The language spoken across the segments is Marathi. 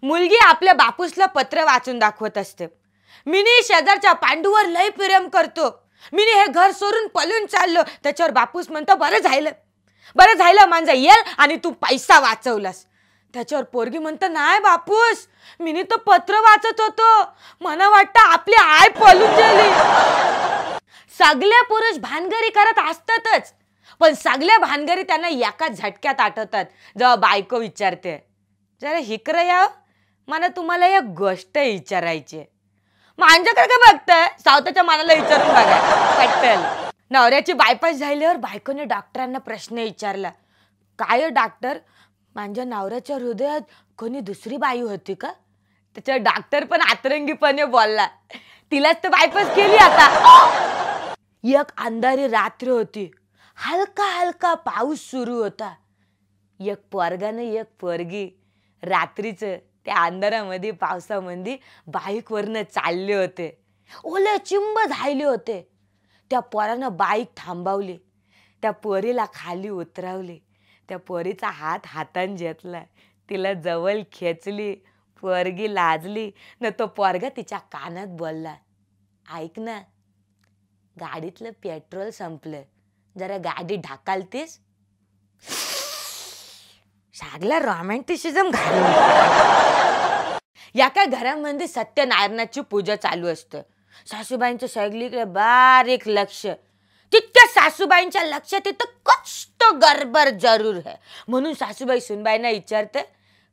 मुलगी आपल्या बापूसला पत्र वाचून दाखवत असते. मिनी शेजारच्या पांडूवर लय प्रेम करतो. मिनी हे घर सोडून पळून चाललो. त्याच्यावर बापूस म्हणतो बरं झालं माझा येल आणि तू पैसा वाचवलास. त्याच्यावर पोरगी म्हणतं नाही बापूस, मिनी तो पत्र वाचत होतो, मला वाटतं आपली आय पळून गेली. सगळे पुरुष भानगरी करत असतातच, पण सगळ्या भानगरी त्यांना एकाच झटक्यात आठवतात जेव्हा बायको विचारते जरा हिकडे या, मला तुम्हाला एक गोष्ट विचारायची. माझ्याकडे काय बघताय, सावताच्या मनाला विचारून बघा पटकन. नवऱ्याची बायपास झाल्यावर बायकोने डॉक्टरांना प्रश्न विचारला. काय डॉक्टर, माझ्या नवऱ्याच्या हृदयात कोणी दुसरी बाई होती का? त्याच्या डॉक्टर पण आतरंगीपणे बोलला, तिलाच तर बायपास केली आता. एक अंधारी रात्र होती, हलका हलका पाऊस सुरू होता. एक पोरगाने एक पोरगी रात्रीचं त्या अंधारामध्ये पावसामध्ये बाईकवरनं चालले होते. ओले चिंब झाले होते. त्या पोरानं बाईक थांबवली, त्या पोरीला खाली उतरवली, त्या पोरीचा हात हातान घेतला, तिला जवळ खेचली. पोरगी लाजली न तो पोरगा तिच्या कानात बोलला, ऐक ना, गाडीतलं पेट्रोल संपलं, जरा गाडी ढाकालतीस. सगळा रोमॅन्टिसिझम घालून. एका घरामध्ये सत्यनारायणाची पूजा चालू असते. सासूबाईंचं सगळीकडे बारीक लक्ष. तितक्या सासूबाईंच्या लक्षात तिथं कष्ट गडबड जरूर है. म्हणून सासूबाई सुनबाईंना विचारते,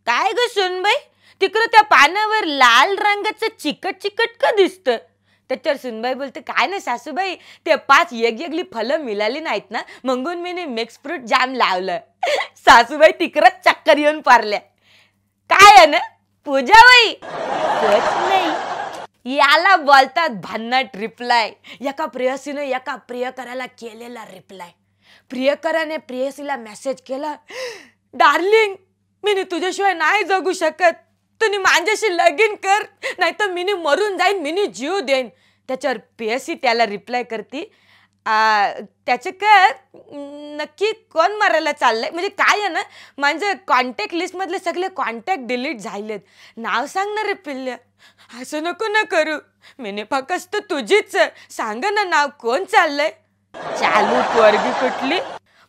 काय ग सुनबाई, तिकडं त्या पानावर लाल रंगाचं चिकट चिकट का दिसतं? त्याच्यावर सुनबाई बोलते, काय नाही सासूबाई, ते 5 वेगवेगळी फळं मिळाली नाहीत ना, म्हणून मी मिक्स फ्रूट जाम लावलं. सासूबाई तिकडच चक्कर येऊन पारल्या. काय आहे ना पूजा बाई? नाही, याला बोलतात भन्नाट रिप्लाय. एका प्रेयसीने एका प्रियकराला केलेला रिप्लाय. प्रियकराने प्रेयसीला मेसेज केला, डार्लिंग, मी तुझ्याशिवाय नाही जगू शकत, तुम्ही माझ्याशी लगीन कर, नाहीतर मी मरून जाईन, मी जीव देईन. त्याच्यावर प्रेयसी त्याला रिप्लाय करते, त्याचे काय नक्की कोण मारायला चाललंय, म्हणजे काय आहे ना, माझ्या कॉन्टॅक्ट लिस्टमधले सगळे कॉन्टॅक्ट डिलीट झालेत, नाव सांगणार रे पिल्ल्या. असं नको ना करू, मी फक्त तुझीच, सांग ना नाव, कोण चाललंय? चालू पोरगी कुठली?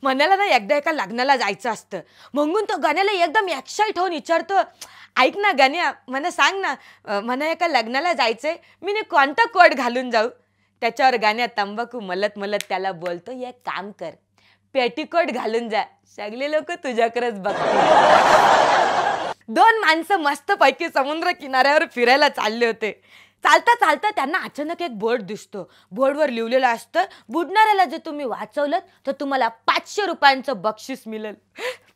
मनाला ना एकदा एका लग्नाला जायचं असतं, म्हणून तो गाण्याला एकदम एक्साइट होऊन विचारतो, ऐक ना गाण्या, मला सांग ना, मला एका लग्नाला जायचंय, मी कोणता कोट घालून जाऊ? त्याच्यावर गाण्या तंबाखू मलत मलत त्याला बोलतो, एक काम कर, पेटीकोट घालून जा, सगळे लोक तुझ्याकडेच बघतील. 2 माणसं मस्तपैकी समुद्र किनाऱ्यावर फिरायला चालले होते. चालता चालता त्यांना अचानक एक बोर्ड दिसतो. बोर्डवर लिहिलेलं असतं, बुडणाऱ्याला जर तुम्ही वाचवलं तर तुम्हाला 500 रुपयांचं बक्षीस मिळेल.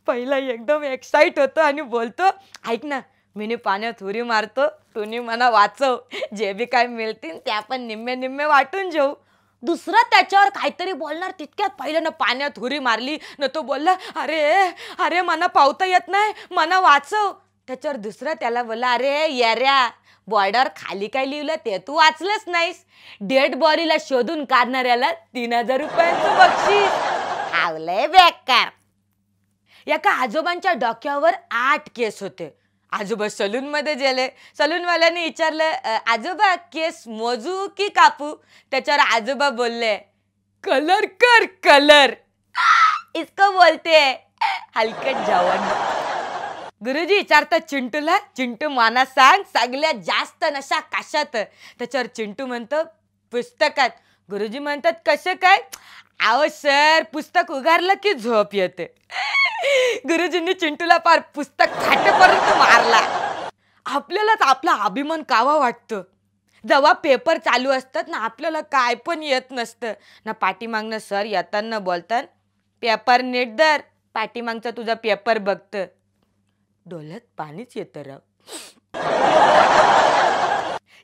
पहिला एकदम एक्साइट होतो आणि बोलतो, ऐक ना, मी पाण्यात उडी मारतो, तुम्ही मला वाचव, जे बी काय मिळतील ते आपण निम्मे निम्मे वाटून घेऊ. दुसरा त्याच्यावर काहीतरी बोलणार तितक्यात पहिल्यानं पाण्यात उडी मारली न तो बोलला, अरे अरे मला पावता येत नाही, मला वाचव. त्याच्यावर दुसरा त्याला बोलला, अरे येऱ्या, बॉर्डर खाली काय लिहिलं ते तू वाचलंच नाहीस, डेड बॉडीला शोधून काढणाऱ्याला 3000 रुपयांचं बक्षीस. हावलंय बेकार. एका आजोबांच्या डोक्यावर 8 केस होते. आजोबा सलून मध्ये गेले. सलूनवाल्याने विचारलं, आजोबा केस मोजू की कापू? त्याच्यावर आजोबा बोलले, कलर कर कलर. इसको बोलते हलकट जवान. गुरुजी विचारतात चिंटूला, चिंटू माना सांग, सगळ्यात जास्त नशा कशात? त्याच्यावर चिंटू म्हणतो, पुस्तकात. गुरुजी म्हणतात, कसं काय? आहो सर, पुस्तक उघडलं की झोप येते. गुरुजींनी चिंटूला पार पुस्तक फाटेपर्यंत मारला. आपल्यालाच आपला अभिमान कावा वाटतो. जेव्हा पेपर चालू असतात ना, आपल्याला काय पण येत नसतं ना, पाठीमागनं सर येताना बोलतात, पेपर नीट धर, पाठीमागचा तुझा पेपर बघतं. डोळ्यात पाणीच येतं राव.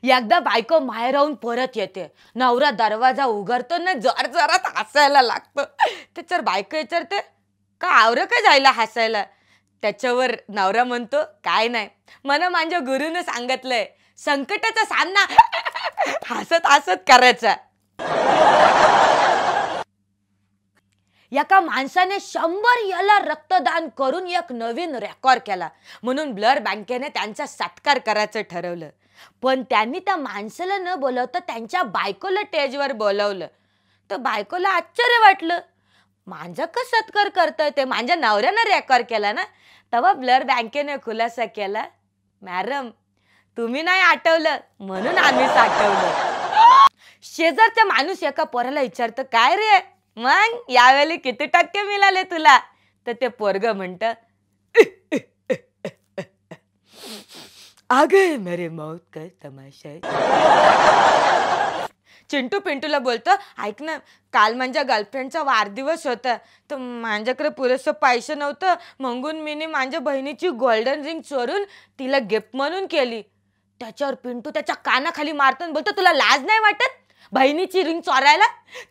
एकदा बायको माहेर राहून परत येते. नवरा दरवाजा उघडतो ना, जोर जोरात हसायला लागतो. त्याच्यावर बायको विचारते, का आवरं का जायला हसायला? त्याच्यावर नवरा म्हणतो, काय नाही, मला माझ्या गुरुनं सांगितलंय, संकटाचा सामना हसत हसत करायचा. एका माणसाने 100 याला रक्तदान करून एक नवीन रेकॉर्ड केला म्हणून ब्लड बँकेने त्यांचा सत्कार करायचं ठरवलं. पण त्यांनी त्या माणसाला न बोलवता त्यांच्या बायकोला स्टेजवर बोलवलं. तर बायकोला आश्चर्य वाटलं, माझा का सत्कार करतोय ते, माझ्या नवऱ्यानं रेकॉर्ड केला ना. तेव्हा ब्लड बँकेने खुलासा केला, मॅडम तुम्ही नाही आठवलं म्हणून आम्हीच आठवलं. शेजारचा माणूस एका पोराला विचारतं, काय रे मग यावेळी किती टक्के मिळाले तुला? तर ते पोरग म्हणतं, आगे मेरे मौत का तमाशा है. चिंटू पिंटूला बोलतो, ऐक ना, काल माझ्या गर्लफ्रेंडचा वाढदिवस होता, तर माझ्याकडे पुरेसं पैसे नव्हतं म्हणून मी माझ्या बहिणीची गोल्डन रिंग चोरून तिला गिफ्ट म्हणून केली. त्याच्यावर पिंटू त्याच्या कानाखाली मारतो आणि बोलतो, तुला लाज नाही वाटत बहिणीची रिंग चोरायला?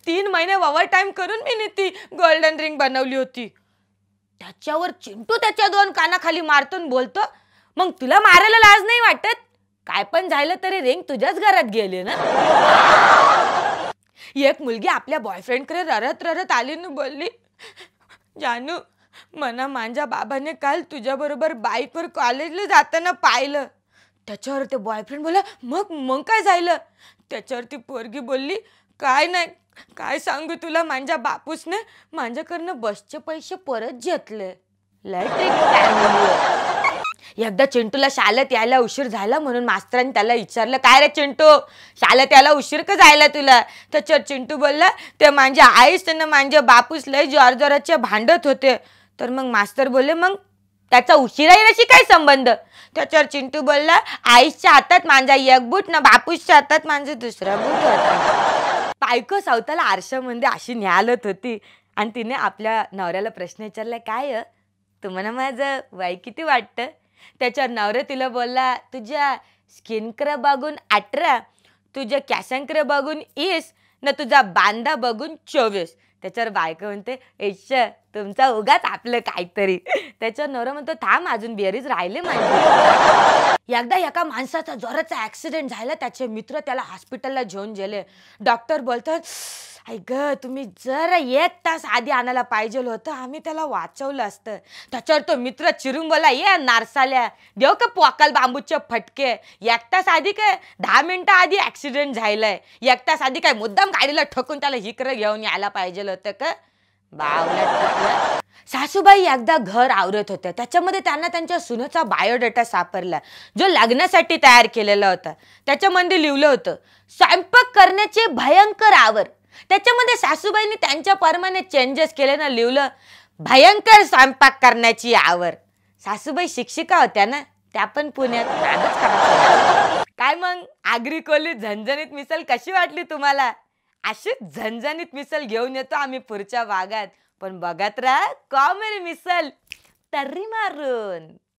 3 महिने ओव्हर टाइम करून मी ती गोल्डन रिंग बनवली होती. त्याच्यावर चिंटू त्याच्या 2 कानाखाली मारतो आणि बोलतो, मग तुला मारायला लाज नाही वाटत? काय पण झालं तरी रिंग तुझ्याच घरात गेली ना. एक मुलगी आपल्या बॉयफ्रेंडकडे रडत रडत आली आणि बोलली, जानू मला माझ्या बाबाने काल तुझ्याबरोबर बाईकवर कॉलेजला जाताना पाहिलं. त्याच्यावर ते बॉयफ्रेंड बोलला, मग मग काय झालं? त्याच्यावर ती पोरगी बोलली, काय नाही, काय सांगू तुला, माझ्या बापूसने माझ्याकडनं बसचे पैसे परत घेतले. एकदा चिंटूला शाळेत यायला उशीर झाला म्हणून मास्तरांनी त्याला विचारलं, काय रे चिंटू शाळेत यायला उशीर का झाला तुला? त्याच्यावर चिंटू बोलला, ते माझ्या आईस आणि माझ्या बापूस लय जोरजोराचे भांडत होते. तर मग मास्तर बोलले, मग त्याचा उशिरा येण्याशी काय संबंध? त्याच्यावर चिंटू बोलला, आईच्या हातात माझा एक बूट ना बापूसच्या हातात माझा दुसरा बूट होता. बायको सावताला आरशामध्ये अशी न्याहाळत होती आणि तिने आपल्या नवऱ्याला प्रश्न विचारला, काय तुम्हाला माझं वय किती वाटतं? त्याच्यावर नवरा तिला बोलला, तुझ्या स्किनकडे बघून 18, तुझ्या केसांकडे बघून 20 ना तुझा बांधा बघून 24. त्याच्यावर बायको म्हणते, ऐश्य तुमचा उगाच आपलं काहीतरी. त्याच्यावर नवरा म्हणतो, थांब अजून बेरीज राहिले माझे. एकदा एका माणसाचा जोराचा ऍक्सिडेंट झाला, त्याचे मित्र त्याला हॉस्पिटलला घेऊन गेले. डॉक्टर बोलतात, ऐक तुम्ही जरा 1 तास आधी आणायला पाहिजे होतं, आम्ही त्याला वाचवलं असतं. त्याच्यावर तो मित्र चिरून बोला, ये नारसाल्या देव का पोकाल बांबूचे फटके, 1 तास आधी काय 10 मिनिटं आधी ऍक्सिडेंट झालाय, 1 तास आधी काय मुद्दाम गाडीला ठोकून त्याला इकडे घेऊन यायला पाहिजे होतं का? बावला. सासूबाई एकदा घर आवरत होत्या, त्याच्यामध्ये त्यांना त्यांच्या सुनेचा बायोडेटा सापडला जो लग्नासाठी तयार केलेला होता. त्याच्यामध्ये लिहिलं होतं, स्वयंपाक करण्याची भयंकर आवड. त्याच्यामध्ये सासूबाईंनी त्यांच्या परमाने चेंजेस केले ना, लिहिलं भयंकर स्वयंपाक करण्याची आवड. सासूबाई शिक्षिका होत्या ना, त्या पण पुण्यात नादच करायच्या. काय मग आगरी कोली झणझणीत मिसल कशी वाटली तुम्हाला? अशीच झणझणीत मिसल घेऊन येतो आम्ही पुढच्या भागात, पण बघत राहा कॉमेडी मिसल तर्री मारून.